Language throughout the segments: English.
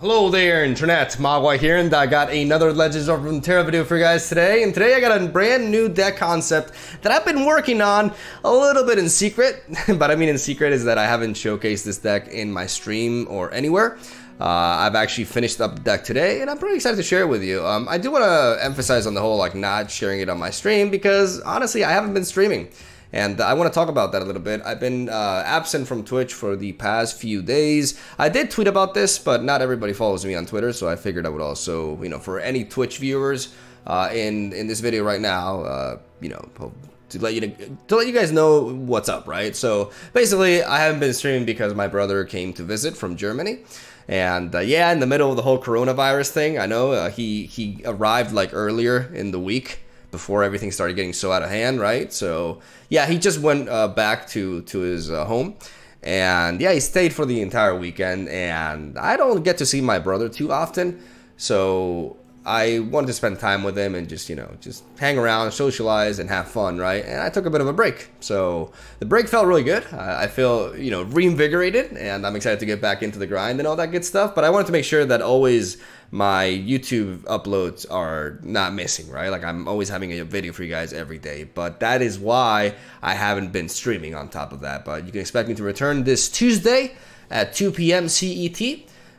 Hello there, Internet. MegaMogwai here, and I got another Legends of Runeterra video for you guys today. And today I got a brand new deck concept that I've been working on a little bit in secret. But I mean in secret is that I haven't showcased this deck in my stream or anywhere. I've actually finished up the deck today, and I'm pretty excited to share it with you. I do want to emphasize on the whole not sharing it on my stream because honestly I haven't been streaming. And I want to talk about that a little bit. I've been absent from Twitch for the past few days. I did tweet about this, but not everybody follows me on Twitter, so I figured I would also, for any Twitch viewers in this video right now, to let you guys know what's up, right? So basically, I haven't been streaming because my brother came to visit from Germany. And yeah, in the middle of the whole coronavirus thing, I know he arrived earlier in the week, before everything started getting so out of hand, right? So yeah, he just went back to his home, and yeah, he stayed for the entire weekend. And I don't get to see my brother too often, so I wanted to spend time with him and just just hang around, socialize, and have fun, right? And I took a bit of a break, so the break felt really good. I feel reinvigorated, and I'm excited to get back into the grind and all that good stuff. But I wanted to make sure that always my YouTube uploads are not missing, right? I'm always having a video for you guys every day, but that is why I haven't been streaming on top of that. But you can expect me to return this Tuesday at 2 p.m. CET,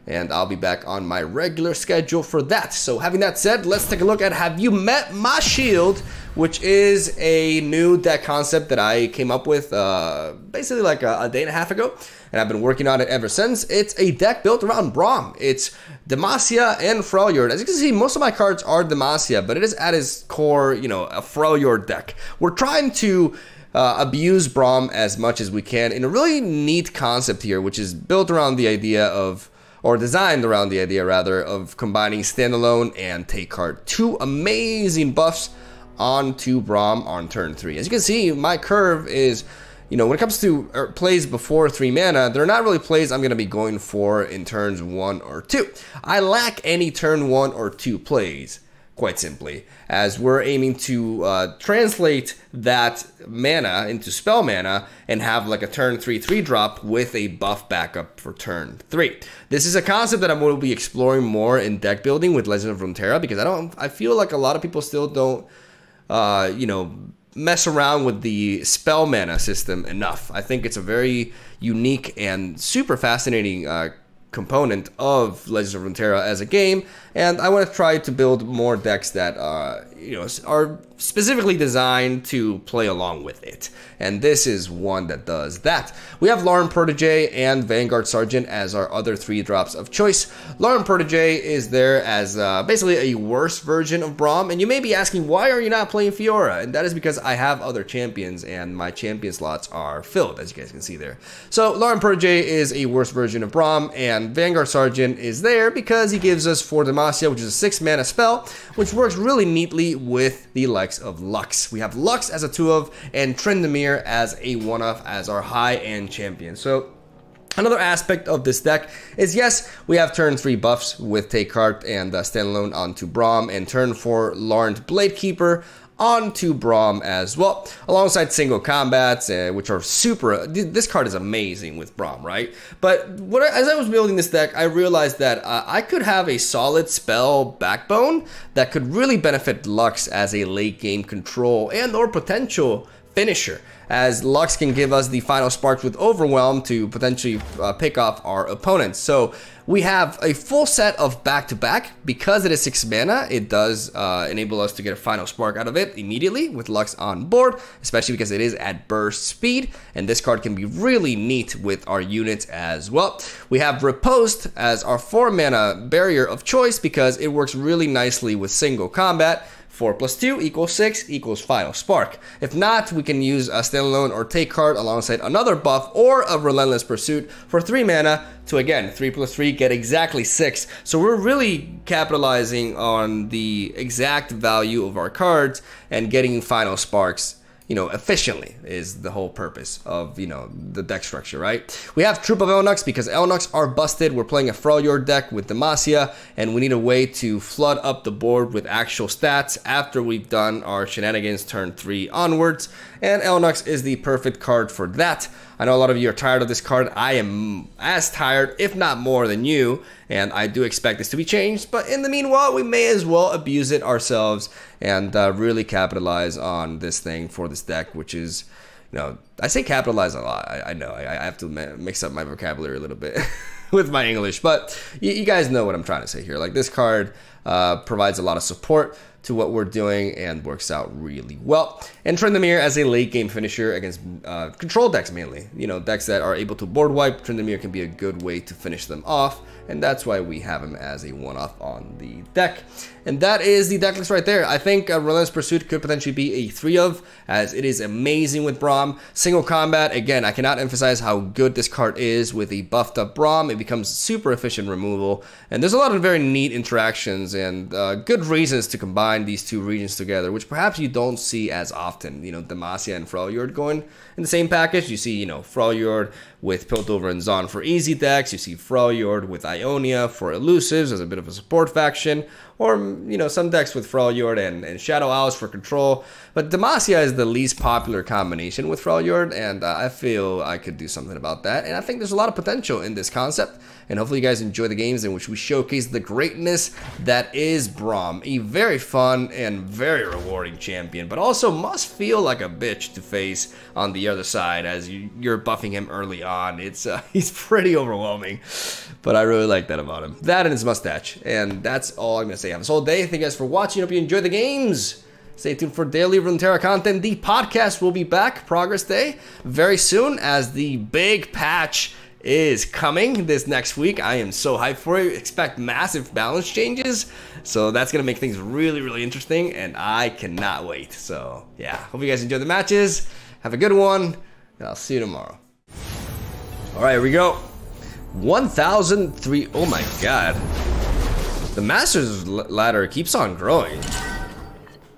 and I'll be back on my regular schedule for that. So having that said, let's take a look at Have You Met My Shield, which is a new deck concept that I came up with basically a day and a half ago, and I've been working on it ever since. It's a deck built around BRAUM. It's Demacia and Freljord. As you can see, most of my cards are Demacia, but it is at its core, a Freljord deck. We're trying to abuse BRAUM as much as we can in a really neat concept here, which is built around the idea of, or designed around the idea rather, of combining standalone and take card. Two amazing buffs onto BRAUM on turn 3. As you can see, my curve is, when it comes to plays before 3 mana, they're not really plays I'm going to be going for in turns 1 or 2. I lack any turn 1 or 2 plays, quite simply, as we're aiming to translate that mana into spell mana and have a turn 3/3 drop with a buff backup for turn 3. This is a concept that I'm going to be exploring more in deck building with Legends of Runeterra, because I feel like a lot of people still don't mess around with the spell mana system enough. I think it's a very unique and super fascinating component of Legends of Runeterra as a game, and I want to try to build more decks that are specifically designed to play along with it, and this is one that does that. We have Lauren Protege and Vanguard Sergeant as our other 3 drops of choice. Lauren Protege is there as basically a worse version of BRAUM, and you may be asking, why are you not playing Fiora? And that is because I have other champions, and my champion slots are filled, as you guys can see there. So Lauren Protege is a worse version of BRAUM, and Vanguard Sergeant is there because he gives us 4 Demacia, which is a 6 mana spell, which works really neatly with the likes of Lux. We have Lux as a 2-of and Tryndamere as a 1-of as our high-end champion. So another aspect of this deck is, yes, we have turn 3 buffs with Take Card and Standalone onto BRAUM, and turn 4 Larned Bladekeeper onto BRAUM as well, alongside single combats, which are super. This card is amazing with BRAUM, right? But as I was building this deck, I realized that I could have a solid spell backbone that could really benefit Lux as a late game control and or potential finisher, as Lux can give us the final sparks with Overwhelm to potentially pick off our opponents. So we have a full set of back-to-back. Because it is 6 mana, it does enable us to get a final spark out of it immediately with Lux on board, especially because it is at burst speed, and this card can be really neat with our units as well. We have Riposte as our 4 mana barrier of choice because it works really nicely with single combat. 4+2 = 6 = final spark. If not, we can use a standalone or take card alongside another buff or a relentless pursuit for 3 mana to, again, 3+3 get exactly 6. So we're really capitalizing on the exact value of our cards and getting final sparks efficiently is the whole purpose of, the deck structure, right? We have Troop of Elnuks because Elnuks are busted. We're playing a Freljord deck with Demacia, and we need a way to flood up the board with actual stats after we've done our shenanigans turn 3 onwards, and Elnuks is the perfect card for that. I know a lot of you are tired of this card. I am as tired, if not more than you, and I do expect this to be changed. But in the meanwhile, we may as well abuse it ourselves and really capitalize on this thing for this deck, which is, you know, I say capitalize a lot. I know I have to mix up my vocabulary a little bit with my English, but you guys know what I'm trying to say here. Like, this card provides a lot of support to what we're doing and works out really well. And Tryndamere as a late game finisher against control decks mainly. You know, decks that are able to board wipe, Tryndamere can be a good way to finish them off, and that's why we have him as a one-off on the deck. And that is the deck list right there. I think Relentless Pursuit could potentially be a 3 of, as it is amazing with BRAUM. Single combat, again, I cannot emphasize how good this card is with a buffed up BRAUM. It becomes super efficient removal, and there's a lot of very neat interactions and good reasons to combine these two regions together, which perhaps you don't see as often. You know, Demacia and Freljord going in the same package. You see, you know, Freljord with Piltover and Zon for easy decks. You see Freljord with Ionia for elusives as a bit of a support faction, or, you know, some decks with Freljord and Shadow Owls for control. But Demacia is the least popular combination with Freljord, and I feel I could do something about that. And I think there's a lot of potential in this concept, and hopefully you guys enjoy the games in which we showcase the greatness that is BRAUM. A very fun and very rewarding champion, but also must feel like a bitch to face on the other side as you're buffing him early on. It's he's pretty overwhelming, but I really like that about him. That and his mustache, and that's all I'm gonna say on this whole day. Thank you guys for watching. Hope you enjoy the games. Stay tuned for daily Runeterra content. The podcast will be back, Progress Day, very soon, as the big patch is coming this next week. I am so hyped for it. Expect massive balance changes, so that's gonna make things really, really interesting, and I cannot wait. So yeah, hope you guys enjoy the matches. Have a good one, and I'll see you tomorrow. All right, here we go. 1,003. Oh my god, the Masters ladder keeps on growing.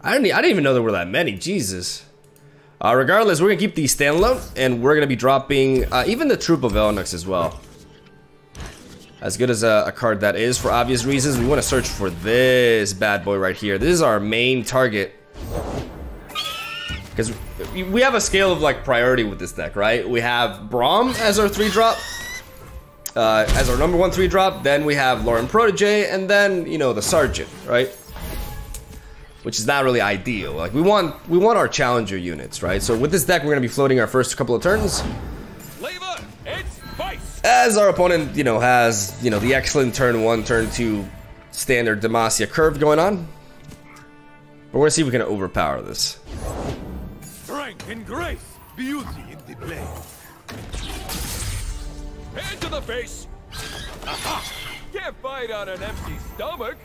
I didn't even know there were that many. Jesus. Regardless, we're gonna keep the standalone, and we're gonna be dropping even the Troop of Elnux as well. As good as a card that is, for obvious reasons, we want to search for this bad boy right here. This is our main target, because we have a scale of like priority with this deck, right? We have BRAUM as our 3-drop, as our number 1 3-drop. Then we have Lauren Protege, and then, you know, the Sergeant, right? Which is not really ideal. Like, we want our challenger units, right? So with this deck, we're gonna be floating our first couple of turns. Flavor, it's spice. As our opponent, you know, has, you know, the excellent turn 1, turn 2 standard Demacia curve going on. But we're gonna see if we can overpower this. Strength and grace, beauty in the play. Hand to the face. Aha! Can't fight on an empty stomach.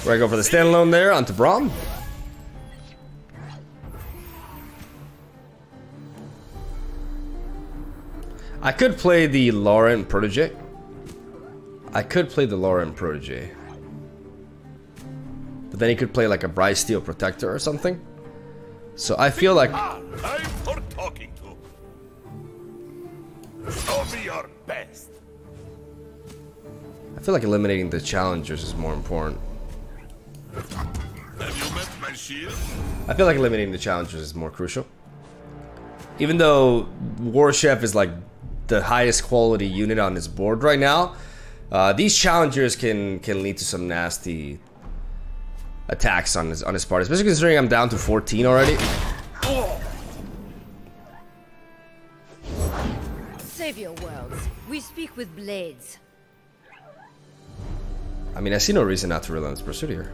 We're gonna go for the standalone there onto BRAUM. I could play the Lauren Protege. But then he could play like a Bryce Steel Protector or something. So I feel like Time for talking to. Show me your best. I feel like eliminating the challengers is more important. Have you met my shield? I feel like eliminating the challengers is more crucial. Even though War Chef is like the highest quality unit on his board right now, these challengers can lead to some nasty attacks on his part, especially considering I'm down to 14 already. Save your worlds. We speak with blades. I mean, I see no reason not to Relentless Pursuit here.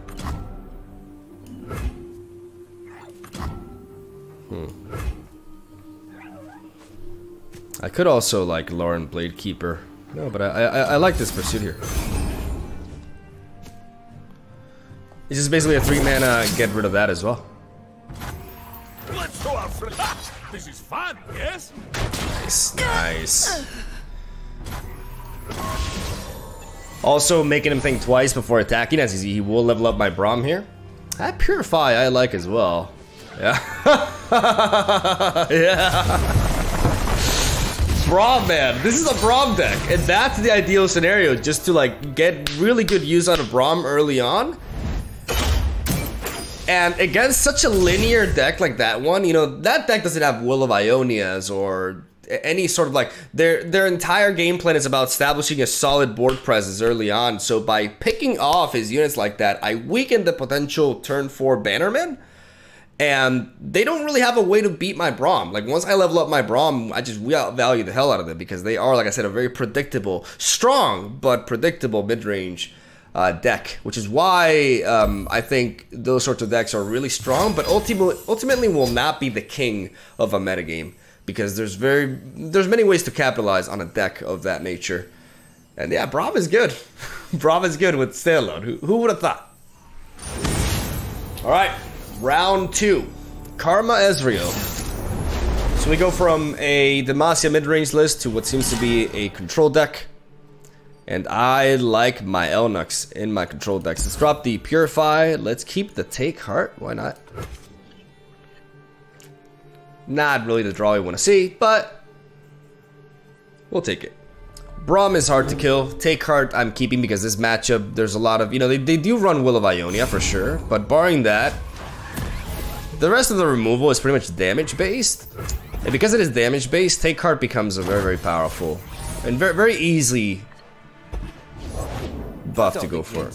I could also like Lauren Blade Keeper. No, but I like this Pursuit here. It's just basically a 3-mana get rid of that as well. Let's go out for that. This is fun, yes? Nice. Also making him think twice before attacking, as he will level up my BRAUM here. That Purify I like as well. Yeah. Yeah. BRAUM, man. This is a BRAUM deck, and that's the ideal scenario, just to like get really good use out of BRAUM early on. And against such a linear deck like that one, you know, that deck doesn't have Will of Ionias or any sort of like, their entire game plan is about establishing a solid board presence early on. So by picking off his units like that, I weaken the potential turn 4 Bannerman. And they don't really have a way to beat my BRAUM. Like, once I level up my BRAUM, I just value the hell out of them because they are, like I said, a very predictable, strong, but predictable mid-range deck, which is why I think those sorts of decks are really strong, but ultimately will not be the king of a metagame because there's many ways to capitalize on a deck of that nature. And yeah, BRAUM is good. BRAUM is good with standalone. Who would have thought? All right. Round 2, Karma Ezreal. So we go from a Demacia mid-range list to what seems to be a control deck. And I like my Elnux in my control decks. Let's drop the Purify. Let's keep the Take Heart. Why not? Not really the draw we want to see, but we'll take it. BRAUM is hard to kill. Take Heart I'm keeping because this matchup, there's a lot of, you know, they do run Will of Ionia for sure, but barring that, the rest of the removal is pretty much damage based, and because it is damage based, Take Heart becomes a very, very powerful and very, very easy buff to go for.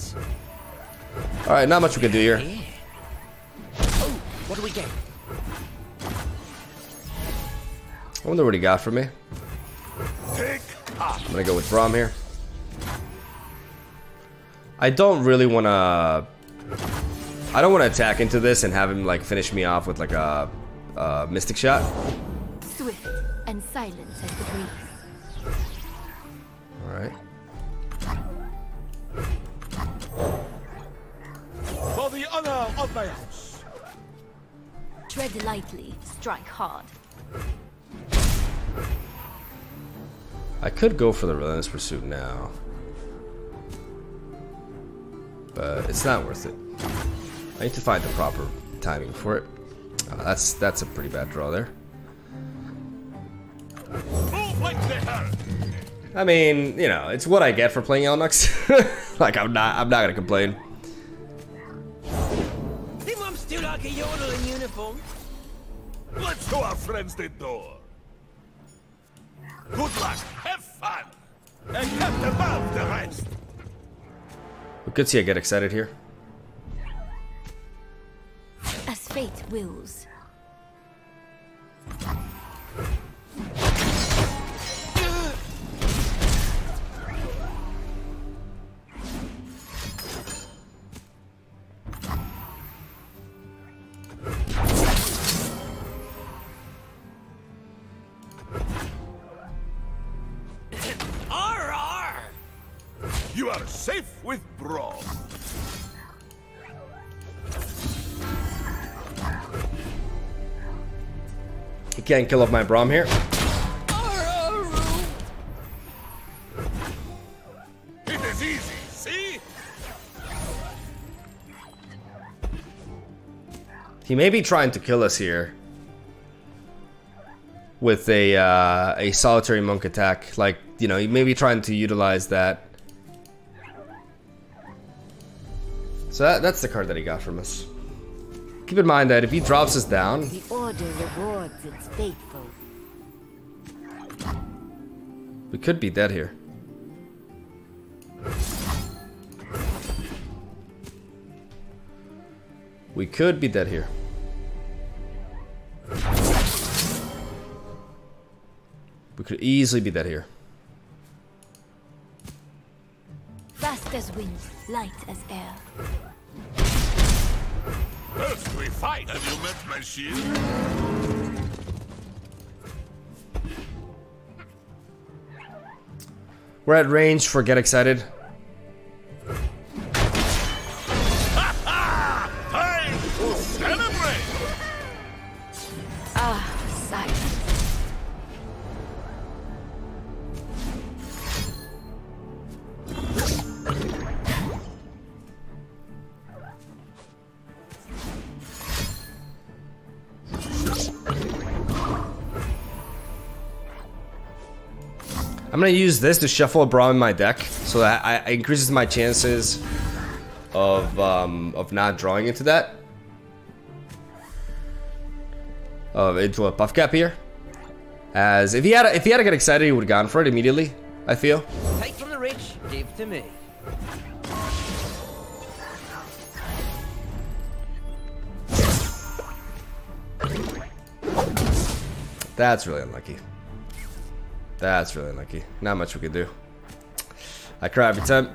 All right, not much we can do here. Oh, what do we get? I wonder what he got for me. I'm gonna go with BRAUM here. I don't really want to. I don't want to attack into this and have him like finish me off with like a Mystic Shot. Swift and silent as the breeze. All right. For the honor of my house. Tread lightly, strike hard. I could go for the Relentless Pursuit now, but it's not worth it. I need to find the proper timing for it. That's a pretty bad draw there. Move like the hell. I mean, you know, it's what I get for playing Elnux. Like I'm not gonna complain. Think I'm still like a yodel in uniform? Let's show our friends the door. Good luck, have fun, and get above the rest. We could see I get excited here. As fate wills. You are safe with BRAUM. He can't kill off my BRAUM here. It is easy, see? He may be trying to kill us here with a solitary monk attack. Like, you know, he may be trying to utilize that. So that's the card that he got from us. Keep in mind that if he drops us down, The order rewards its faithful. we could be dead here. We could be dead here. We could easily be dead here. Fast as wind, light as air. First we fight. Have you met my shield? We're at range for Get Excited. Time to celebrate! Ah, silence. I'm gonna use this to shuffle a BRAUM in my deck, so that I increases my chances of not drawing into that. Into a puff cap here. As if he had to get excited, he would have gone for it immediately, I feel. Take from the rich, give to me. That's really unlucky. That's really unlucky. Not much we could do. I cry every time.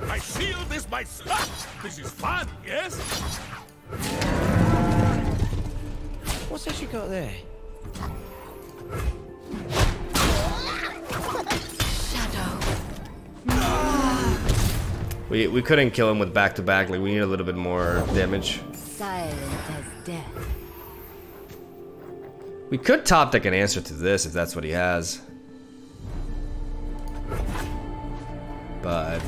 My shield is my stuff. This is fun, yes? What's this you got there? We couldn't kill him with back-to-back. Like, we need a little bit more damage. Silent as death. We could top deck an answer to this if that's what he has. But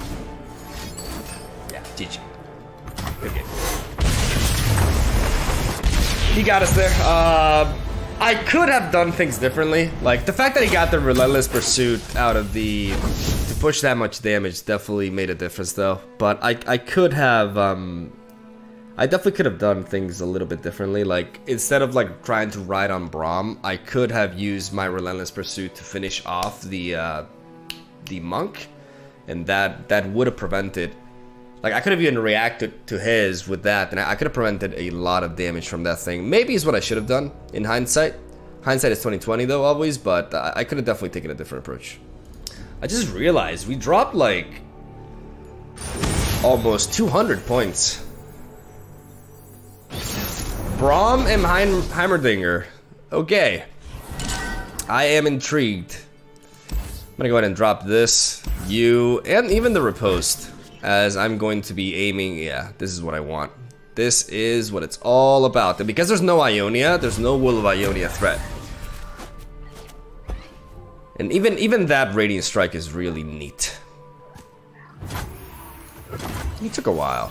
yeah, GG. Good game. He got us there. I could have done things differently. Like, the fact that he got the Relentless Pursuit out of the... to push that much damage definitely made a difference, though. But I could have... I definitely could have done things a little bit differently. Like, instead of, like, trying to ride on BRAUM, I could have used my Relentless Pursuit to finish off the Monk. And that would have prevented... Like, I could have even reacted to his with that, and I could have prevented a lot of damage from that thing. Maybe is what I should have done in hindsight. Hindsight is 20/20 though, always, but I could have definitely taken a different approach. I just realized we dropped like almost 200 points. BRAUM and Heimerdinger. Okay. I am intrigued. I'm gonna go ahead and drop this, you, and even the riposte. As I'm going to be aiming, yeah, this is what I want. This is what it's all about. And because there's no Ionia, there's no Will of Ionia threat. And even that Radiant Strike is really neat. It took a while.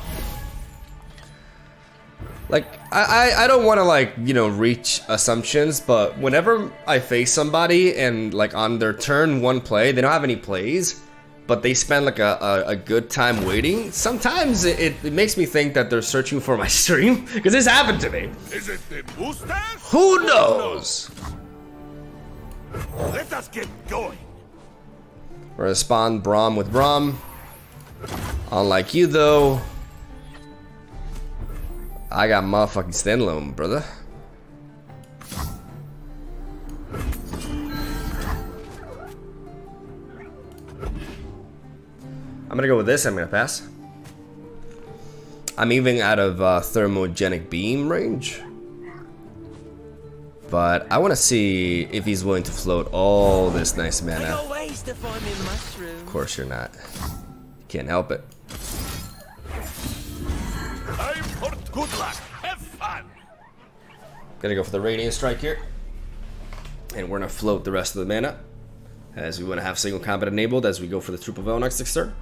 Like, I don't want to, like, you know, reach assumptions, but whenever I face somebody and, like, on their turn one play, they don't have any plays, but they spend like a good time waiting, sometimes it makes me think that they're searching for my stream, because this happened to me. Is it the boosters? Who knows? Let us get going. We're gonna spawn BRAUM with BRAUM. Unlike you though, I got motherfucking standalone, brother. I'm gonna go with this, I'm gonna pass. I'm even out of thermogenic beam range. But I wanna see if he's willing to float all this nice mana. Of course you're not. You can't help it. I'm for good luck. Have fun. Gonna go for the Radiant Strike here. And we're gonna float the rest of the mana, as we wanna have single combat enabled as we go for the Troop of El next turn.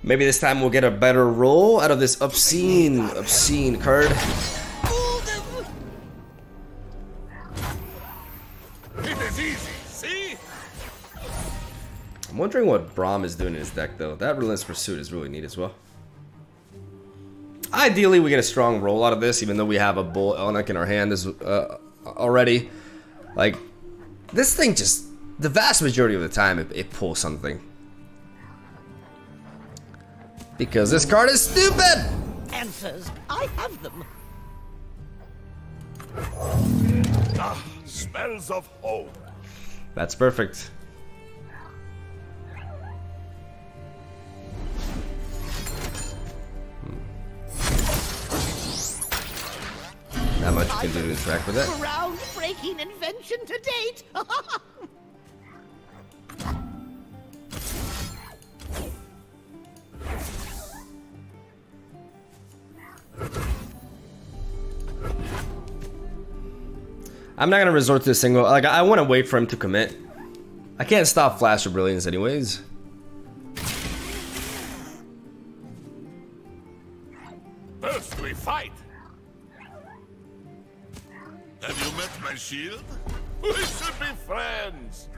Maybe this time we'll get a better roll out of this obscene card. It is easy, see? I'm wondering what BRAUM is doing in his deck though. That Relentless Pursuit is really neat as well. Ideally we get a strong roll out of this, even though we have a Bull Elnuk in our hand already. Like, this thing just, the vast majority of the time it pulls something. Because this card is stupid! Answers, I have them. Ah, smells of home. That's perfect. Not much you can do to interact with that. Groundbreaking invention to date. I'm not gonna resort to a single. Like, I want to wait for him to commit. I can't stop Flash or Brilliance anyways. First we fight. Have you met my shield? We should be friends.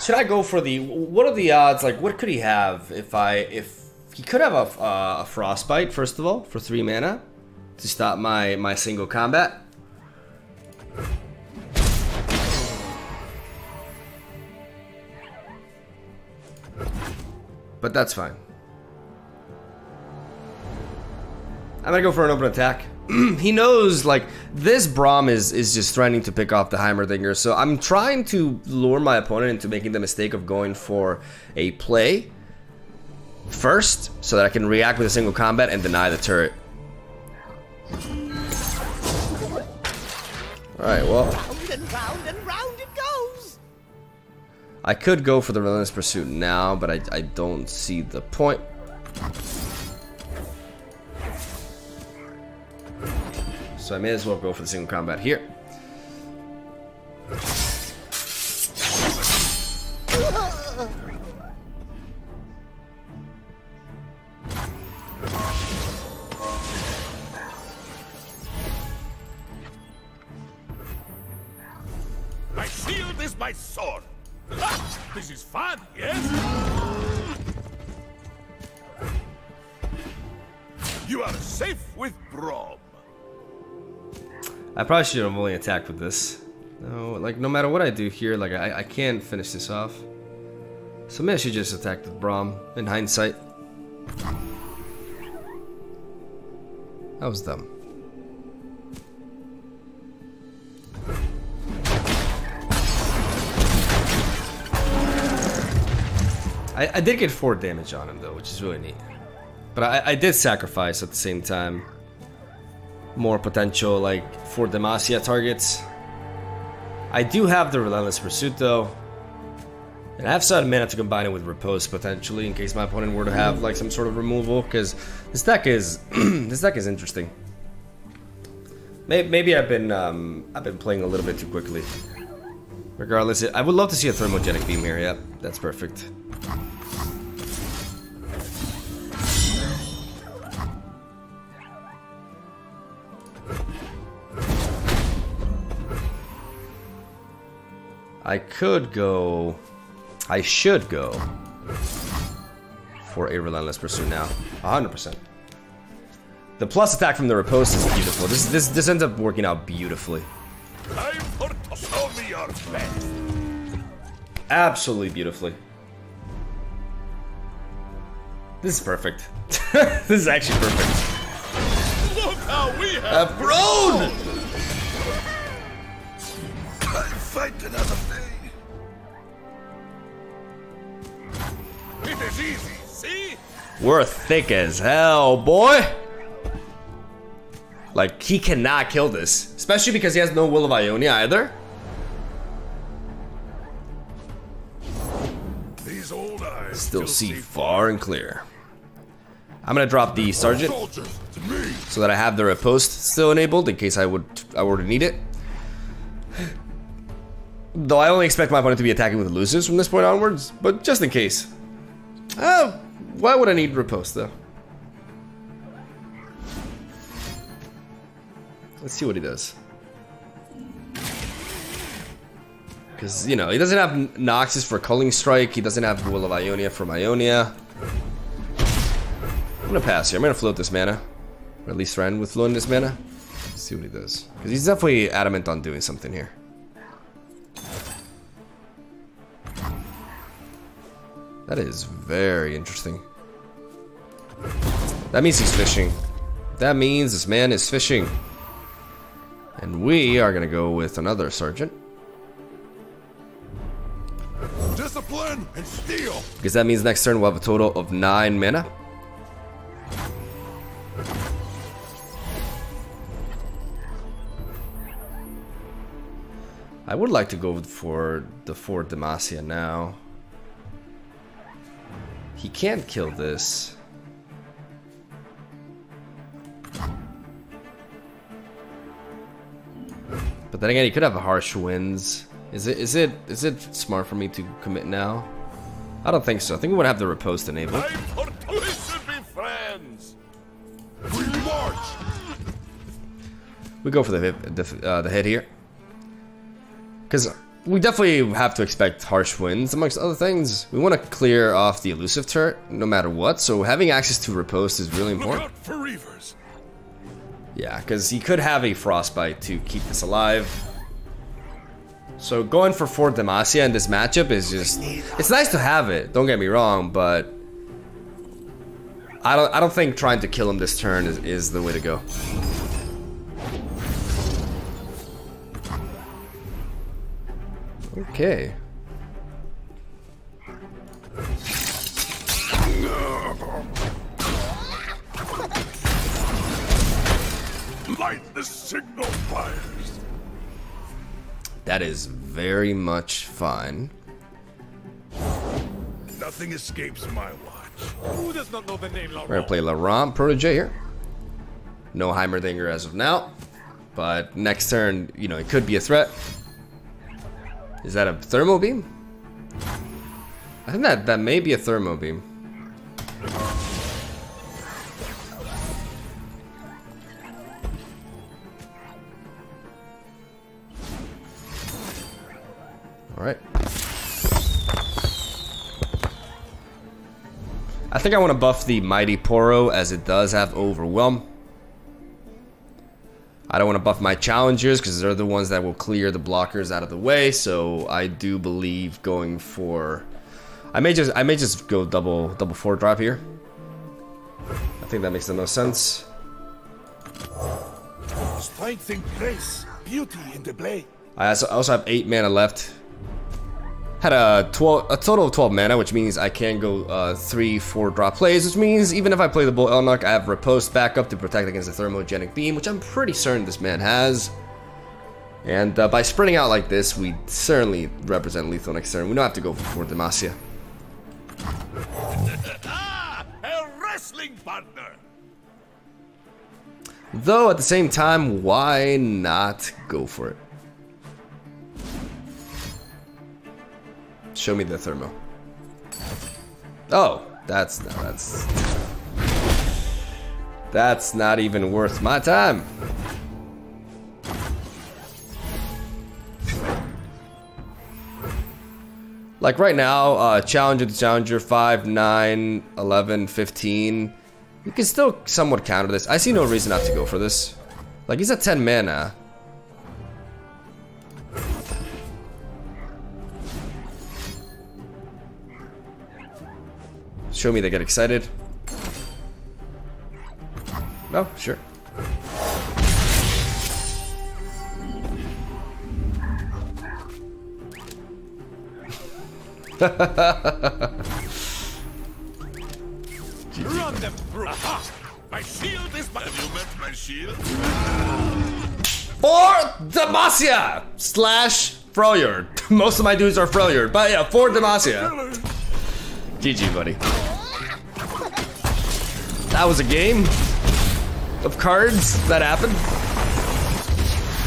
Should I go for the? What are the odds? Like, what could he have if he could have a frostbite first of all for 3 mana to stop my single combat. But that's fine. I'm gonna go for an open attack. He knows, like, this BRAUM is just threatening to pick off the Heimerdinger, so I'm trying to lure my opponent into making the mistake of going for a play first, so that I can react with a single combat and deny the turret. Alright, well, And round it goes. I could go for the Relentless Pursuit now, but I don't see the point. So I may as well go for the single combat here. My shield is my sword. Ah, this is fun, yes? You are safe with BRAUM. I probably should have only attacked with this. No, like, no matter what I do here, like, I can't finish this off. So maybe I should just attack with BRAUM, in hindsight. That was dumb. I did get 4 damage on him, though, which is really neat. But I did sacrifice at the same time. More potential, like, for Demacia targets. I do have the Relentless Pursuit, though. And I have some mana to combine it with Repose, potentially, in case my opponent were to have, like, some sort of removal. Because this deck is... this deck is interesting. Maybe I've been playing a little bit too quickly. Regardless, I would love to see a Thermogenic Beam here. Yep, that's perfect. I could go... I should go for a Relentless Pursuit now. 100%. The plus attack from the Repose is beautiful. This ends up working out beautifully. Time for to show me your best. Absolutely beautifully. This is perfect. This is actually perfect. Look how we have grown! I fight another day. It is easy, see? We're thick as hell, boy. Like, he cannot kill this. Especially because he has no Will of Ionia either. These old eyes Still see far and clear. I'm gonna drop the Sergeant so that I have the Riposte still enabled in case I were to need it. Though I only expect my opponent to be attacking with elusives from this point onwards, but just in case. Why would I need Riposte though? Let's see what he does. Because, you know, he doesn't have Noxus for Culling Strike, he doesn't have Will of Ionia for Ionia. I'm gonna pass here, I'm gonna float this mana. Or at least threaten with floating this mana. Let's see what he does. Because he's definitely adamant on doing something here. That is very interesting. That means he's fishing. That means this man is fishing. And we are gonna go with another Sergeant. Discipline and steel. Because that means next turn we'll have a total of 9 mana. I would like to go for the 4 Demacia now. He can't kill this. But then again, he could have a Harsh Winds. Is it smart for me to commit now? I don't think so. I think we would have the Riposte enabled. We should be friends. We march We go for the hit here. Because we definitely have to expect harsh winds, amongst other things. We want to clear off the elusive turret, no matter what, so having access to riposte is really important. Look out for reavers. Yeah, because he could have a frostbite to keep this alive. So going for 4 Demacia in this matchup is just... It's nice to have it, don't get me wrong, but... I don't think trying to kill him this turn is the way to go. Okay. Light the signal fires. That is very much fine. Nothing escapes my watch. Who does not know the name We're gonna play LaRamp Protege here. No Heimerdinger as of now, but next turn, you know, it could be a threat. Is that a thermo beam? I think that may be a thermo beam. All right. I think I want to buff the Mighty Poro as it does have Overwhelm. I don't want to buff my challengers because they're the ones that will clear the blockers out of the way. So I do believe going for, I may just go double 4 drop here. I think that makes the most sense. Strength in grace, beauty in the blade. I also have 8 mana left. Had a total of 12 mana, which means I can go 3-4 drop plays, which means even if I play the Bull Elnok, I have Riposte backup to protect against the Thermogenic Beam, which I'm pretty certain this man has. And by spreading out like this, we certainly represent lethal next turn. We don't have to go for 4 Demacia. A wrestling partner. Though at the same time, why not go for it? Show me the thermo. Oh, that's not even worth my time. Like right now, Challenger to Challenger, 5, 9, 11, 15. You can still somewhat counter this. I see no reason not to go for this. Like, he's at 10 mana. Show me they get excited. Oh, sure. Run them through. Aha! My shield is my. Have you met my shield? For Demacia / Freljord. Most of my dudes are Freljord, but yeah, for Demacia. GG, buddy. That was a game of cards that happened.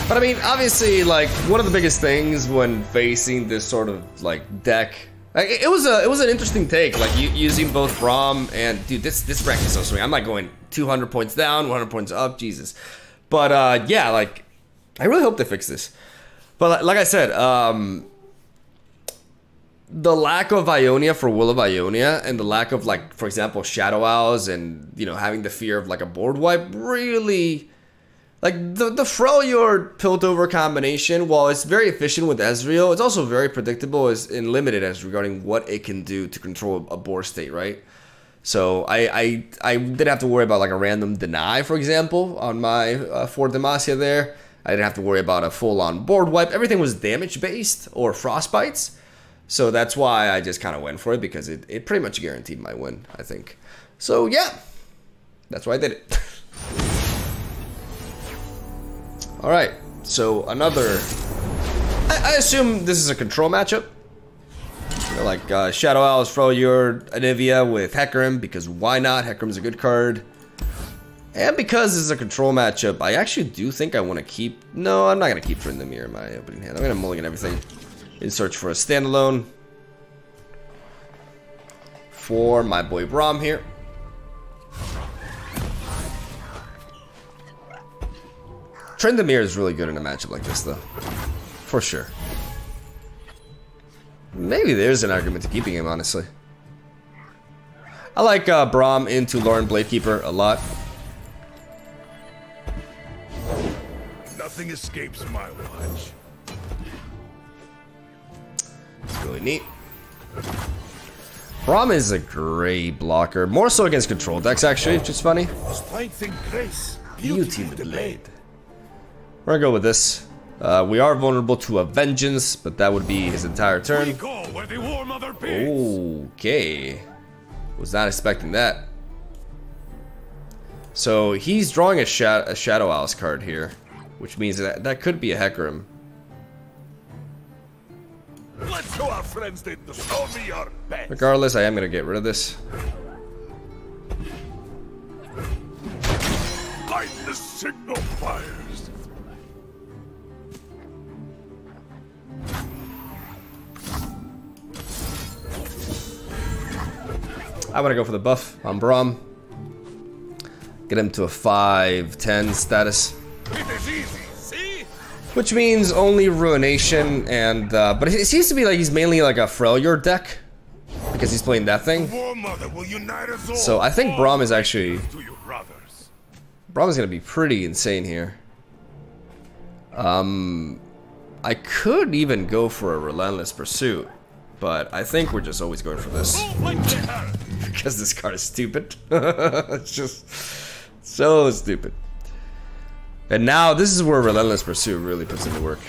But I mean, obviously, like, one of the biggest things when facing this sort of like deck, like, it was an interesting take, like using both BRAUM and dude, this rank is so sweet. I'm like going 200 points down, 100 points up, Jesus. But yeah, like, I really hope they fix this. But like I said, the lack of Ionia for Will of Ionia and the lack of, like, for example, Shadow Owls and, you know, having the fear of like a board wipe really, like, the Freljord Piltover combination, while it's very efficient with Ezreal, it's also very predictable and limited as regarding what it can do to control a board state, right? So I didn't have to worry about like a random deny, for example, on my 4 Demacia there. I didn't have to worry about a full-on board wipe. Everything was damage-based or frostbites. So that's why I just kind of went for it, because it pretty much guaranteed my win, I think. So yeah, that's why I did it. All right, so another, I assume this is a control matchup. You know, like Shadow Owls, Freljord, Anivia with Hecarim, because why not? Hecarim's a good card. And because this is a control matchup, I actually do think I want to keep, no, I'm not going to keep Tryndamere in my opening hand. I'm going to mulligan everything in search for a standalone for my boy BRAUM here. Trendemir is really good in a matchup like this, though. For sure. Maybe there's an argument to keeping him, honestly. I like BRAUM into Lauren Bladekeeper a lot. Nothing escapes my watch. It's really neat. BRAUM is a great blocker. More so against control decks, actually, which is funny. Strength and grace. Beauty with the blade. We're gonna go with this. We are vulnerable to a Vengeance, but that would be his entire turn. We go where the War Mother bids. Okay. Was not expecting that. So he's drawing a Shadow Owls card here, which means that could be a Hecarim. Let's show our friends that the show me your best. Regardless, I am gonna get rid of this. Light the signal fires. I want to go for the buff on BRAUM. Get him to a 5/10 status. It is easy, see? Which means only Ruination and but it seems to be like he's mainly like a Freljord deck because he's playing that thing. War Mother will unite us all. So I think BRAUM is actually To your brothers. BRAUM is gonna be pretty insane here. I could even go for a Relentless Pursuit, but I think we're just always going for this because this card is stupid. It's just so stupid. And now this is where Relentless Pursuit really puts into work.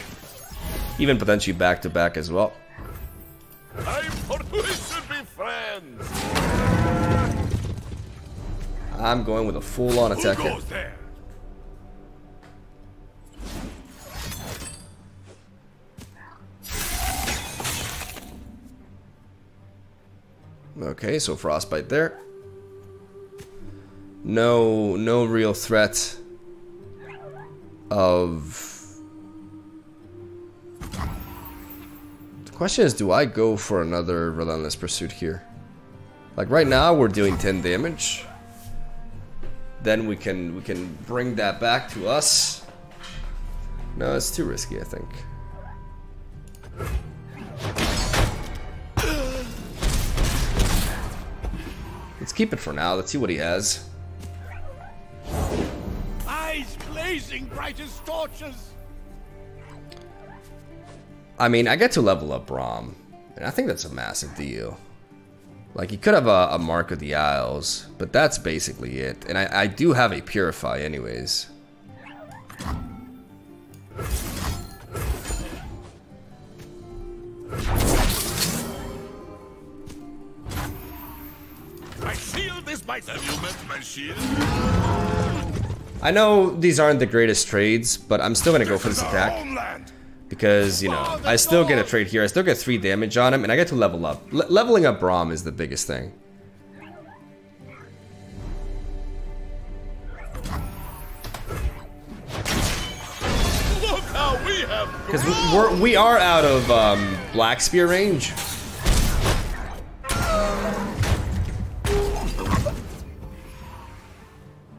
Even potentially back to back as well. I'm for we should be friends. I'm going with a full-on attack Who here. goes there? Okay, so Frostbite there. No real threat of... The question is, do I go for another Relentless Pursuit here? Like right now, we're doing 10 damage. Then we can bring that back to us. No, it's too risky, I think. Let's keep it for now. Let's see what he has. Eyes blazing bright as torches. I mean, I get to level up BRAUM, and I think that's a massive deal. Like, he could have a Mark of the Isles, but that's basically it. And I do have a Purify anyways. My shield is my my shield. I know these aren't the greatest trades, but I'm still gonna go for this attack. Homeland. Because, you know, I still get a trade here. I still get 3 damage on him, and I get to level up. Leveling up BRAUM is the biggest thing. Look how we have Because we are out of Black Spear range.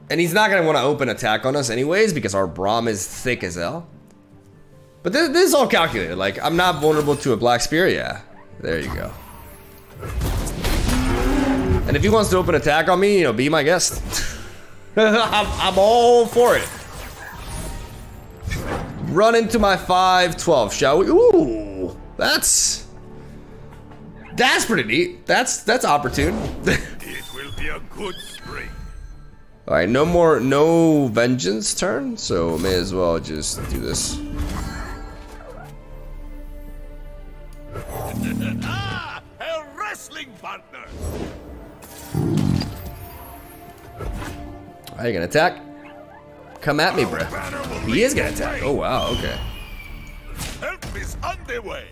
And he's not gonna want to open attack on us anyways, because our BRAUM is thick as hell. But this is all calculated. Like, I'm not vulnerable to a Black Spear. Yeah, there you go. And if he wants to open attack on me, you know, be my guest. I'm all for it. Run into my 5/12, shall we? Ooh, that's pretty neat. That's opportune. It will be a good spring. All right, no Vengeance turn, so may as well just do this. A wrestling partner. Are you gonna attack? Come at me, bro. He is gonna attack. Oh wow, okay. Help is on the way.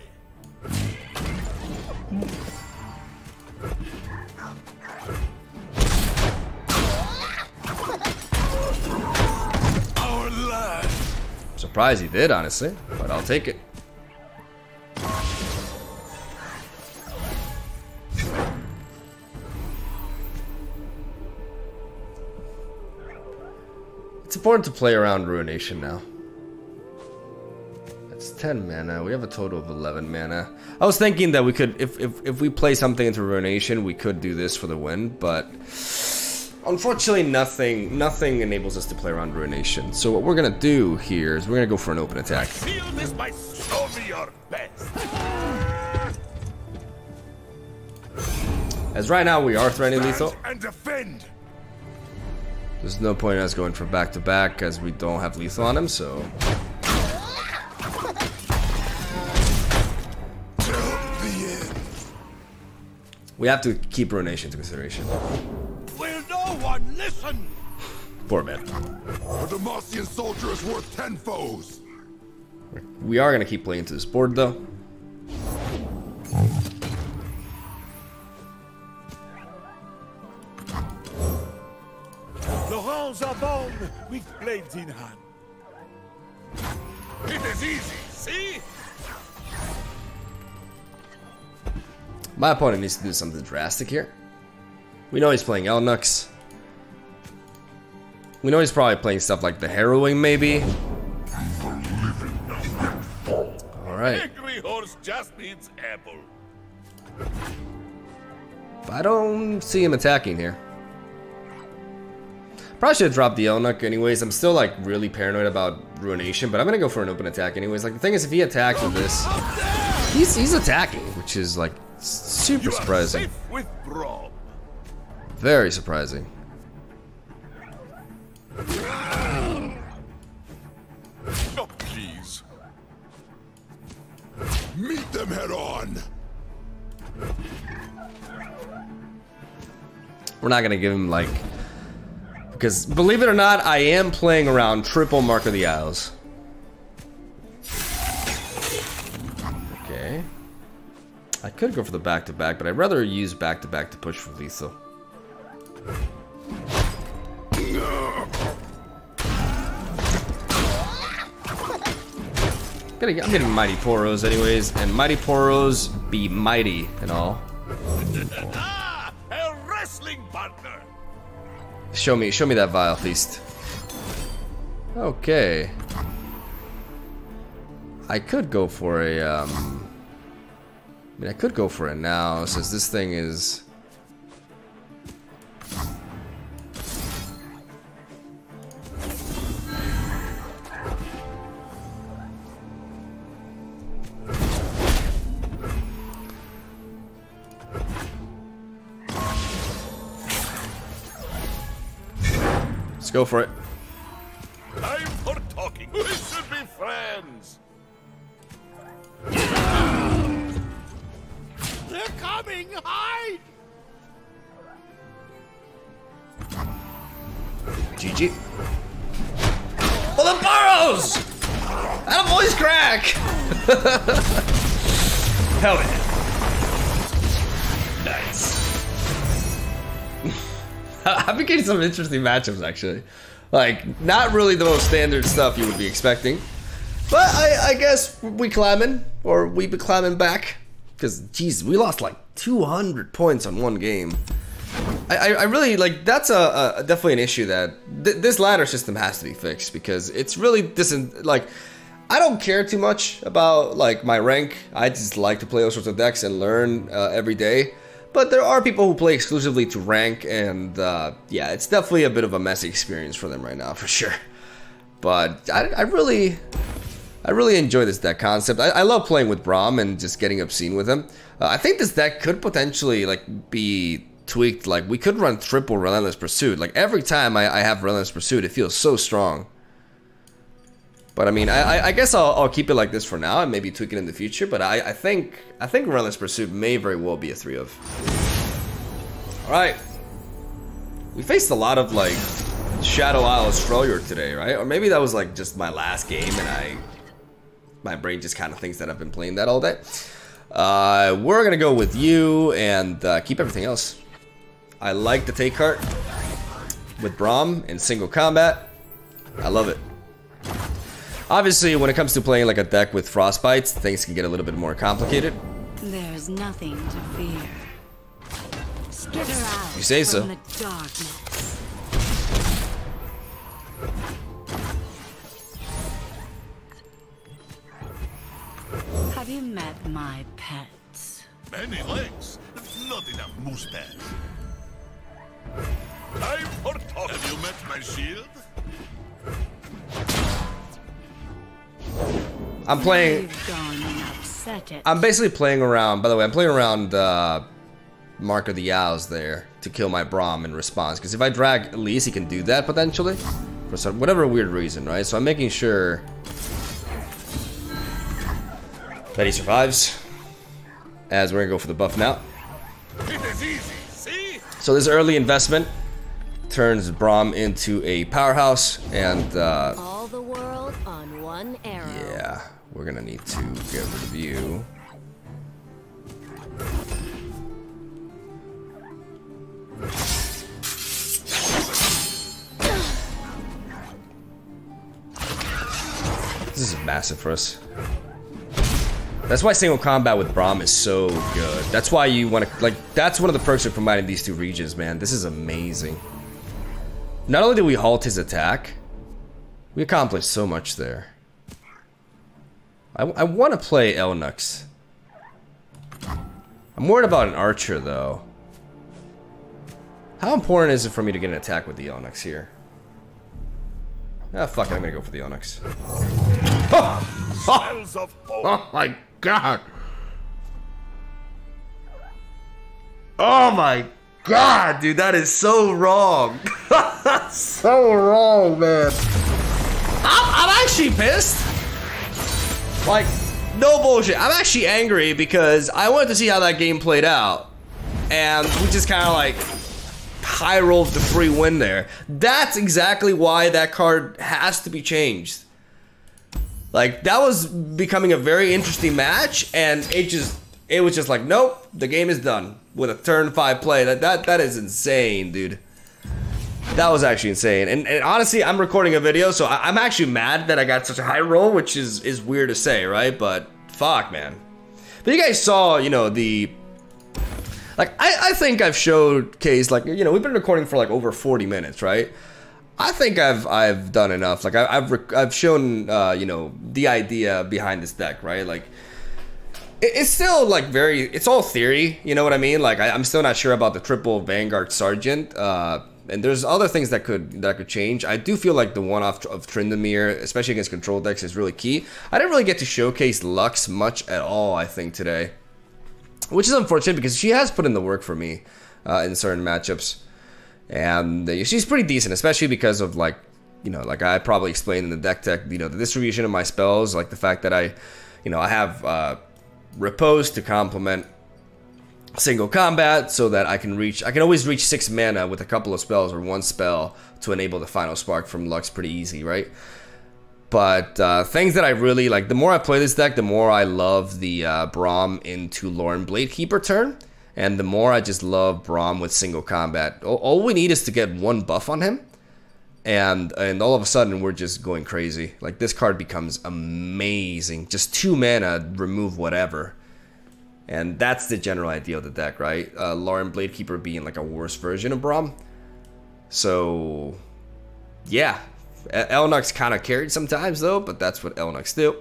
Our land. Surprised he did, honestly, but I'll take it. It's important to play around Ruination now. 10 mana. We have a total of 11 mana. I was thinking that we could, if we play something into Ruination, we could do this for the win, but unfortunately nothing enables us to play around Ruination. So what we're gonna do here is we're gonna go for an open attack. Feel this by show me your best. As right now we are threatening lethal. And defend. There's no point in us going for back-to-back as we don't have lethal on him, so... We have to keep Ruination into consideration. Will no one listen? Poor man. A Demacian soldier is worth 10 foes. We are going to keep playing to this board, though. The halls are bone with blades in hand. It is easy, see? My opponent needs to do something drastic here. We know he's playing Elnux. We know he's probably playing stuff like the Harrowing, maybe. Alright. Angry horse just needs apple. I don't see him attacking here. Probably should have dropped the Elnuk anyways. I'm still like really paranoid about Ruination, but I'm gonna go for an open attack anyways. Like the thing is, if he attacks with this, he's attacking, which is like super surprising. Safe with BRAUM. Very surprising. Oh, please. Meet them head on. We're not gonna give him like, because believe it or not, I am playing around triple Mark of the Isles. Okay. I could go for the back-to-back, but I'd rather use back-to-back to push for lethal. I'm getting Mighty Poros anyways, and Mighty Poros be mighty and all. Ah, a wrestling partner. Show me that Vile Feast. Okay. I could go for a, I mean, I could go for it now, since this thing is... Let's go for it. Time for talking. We should be friends. They're coming! Hide! GG. For the burrows! And a voice crack! Hell yeah. Nice. I've been getting some interesting matchups, actually. Like, not really the most standard stuff you would be expecting. But I guess we climbing, or we be climbing back. Because, geez, we lost like 200 points on one game. I really, like, that's definitely an issue that this ladder system has to be fixed. Because it's really, like, I don't care too much about, like, my rank. I just like to play all sorts of decks and learn every day. But there are people who play exclusively to rank, and yeah, it's definitely a bit of a messy experience for them right now, for sure. But I really enjoy this deck concept. I love playing with BRAUM and just getting obscene with him. I think this deck could potentially like be tweaked. Like we could run triple Relentless Pursuit. Like every time I have Relentless Pursuit, it feels so strong. But I mean, I guess I'll keep it like this for now and maybe tweak it in the future. But I think Relentless Pursuit may very well be a 3 of. All right, we faced a lot of like Shadow Isle Australia today, right? Or maybe that was like just my last game, and my brain just kind of thinks that I've been playing that all day. We're gonna go with you and keep everything else. I like the take card with BRAUM in single combat. I love it. Obviously, when it comes to playing like a deck with Frostbites, things can get a little bit more complicated. There's nothing to fear. Skitter out You say so. from the darkness. Have you met my pets? Many legs, not enough mustache. Time for talk. Have you met my shield? I'm playing. You've gone and upset it. I'm basically playing around. By the way, I'm playing around Mark of the Owls there to kill my BRAUM in response. Because if I drag Elise, he can do that potentially for some whatever weird reason, right? So I'm making sure that he survives. As we're gonna go for the buff now. It is easy, see? So this early investment turns BRAUM into a powerhouse, and All the world on one arrow. yeah, we're gonna need to get rid of you. This is massive for us. That's why single combat with BRAUM is so good. That's why you want to, like, that's one of the perks of combining these two regions, man. This is amazing. Not only did we halt his attack, we accomplished so much there. I want to play Elnux. I'm worried about an archer, though. How important is it for me to get an attack with the Elnux here? Ah, fuck it, I'm gonna go for the Elnux. Oh! Smells of hope. Oh my god! Oh my god, dude, that is so wrong. So wrong, man. I'm actually pissed. Like, no bullshit. I'm actually angry because I wanted to see how that game played out. And we just kind of like high rolled the free win there. That's exactly why that card has to be changed. Like, that was becoming a very interesting match, and it was just like, nope, the game is done with a turn 5 play. That is insane, dude. That was actually insane. And honestly, I'm recording a video, so I'm actually mad that I got such a high roll, which is weird to say, right? But fuck, man. But you guys saw, you know, the... Like, I think I've showcased, like, you know, we've been recording for like over 40 minutes, right? I think I've done enough. Like, I've shown, you know, the idea behind this deck, right? Like, it's still like it's all theory, you know what I mean? Like, I'm still not sure about the triple Vanguard Sergeant. And there's other things that could change. I do feel like the one-off of Tryndamere, especially against control decks, is really key. I didn't really get to showcase Lux much at all, I think, today. Which is unfortunate because she has put in the work for me in certain matchups. And she's pretty decent, especially because of, like, you know, like I probably explained in the deck tech, you know, the distribution of my spells, like the fact that I have Repose to complement single combat so that I can always reach 6 mana with a couple of spells or one spell to enable the final spark from Lux pretty easy, right? But things that I really like, the more I play this deck, the more I love the BRAUM into Lauren Bladekeeper turn, and the more I just love BRAUM with single combat. All we need is to get one buff on him, and all of a sudden we're just going crazy. Like, this card becomes amazing. Just 2 mana, remove whatever. And that's the general idea of the deck, right? Lauren Bladekeeper being like a worse version of BRAUM. So, yeah. Elnux kind of carried sometimes, though, but that's what Elnux do.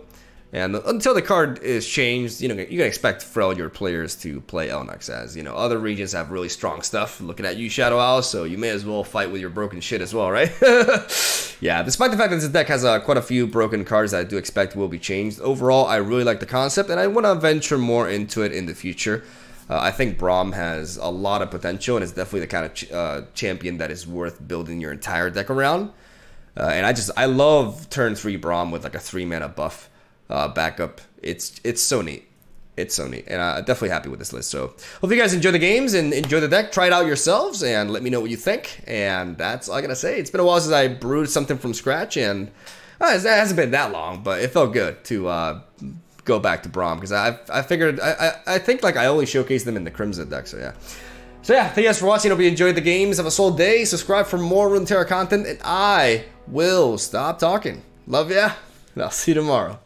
And until the card is changed, you know, you can expect your players to play Elnux as, you know, other regions have really strong stuff. Looking at you, Shadow Owl, so you may as well fight with your broken shit as well, right? Yeah, despite the fact that this deck has quite a few broken cards that I do expect will be changed, overall, I really like the concept, and I want to venture more into it in the future. I think BRAUM has a lot of potential, and it's definitely the kind of champion that is worth building your entire deck around. And I love turn 3 BRAUM with like a 3 mana buff backup. It's so neat. It's so neat, and I'm definitely happy with this list. So hope you guys enjoy the games and enjoy the deck. Try it out yourselves and let me know what you think. And that's all I gotta say. It's been a while since I brewed something from scratch, and it hasn't been that long, but it felt good to go back to BRAUM because I figured I think like I only showcased them in the Crimson deck. So yeah. So yeah, thank you guys for watching. Hope you enjoyed the games. Have a soul day. Subscribe for more Runeterra content, and I will stop talking. Love ya, and I'll see you tomorrow.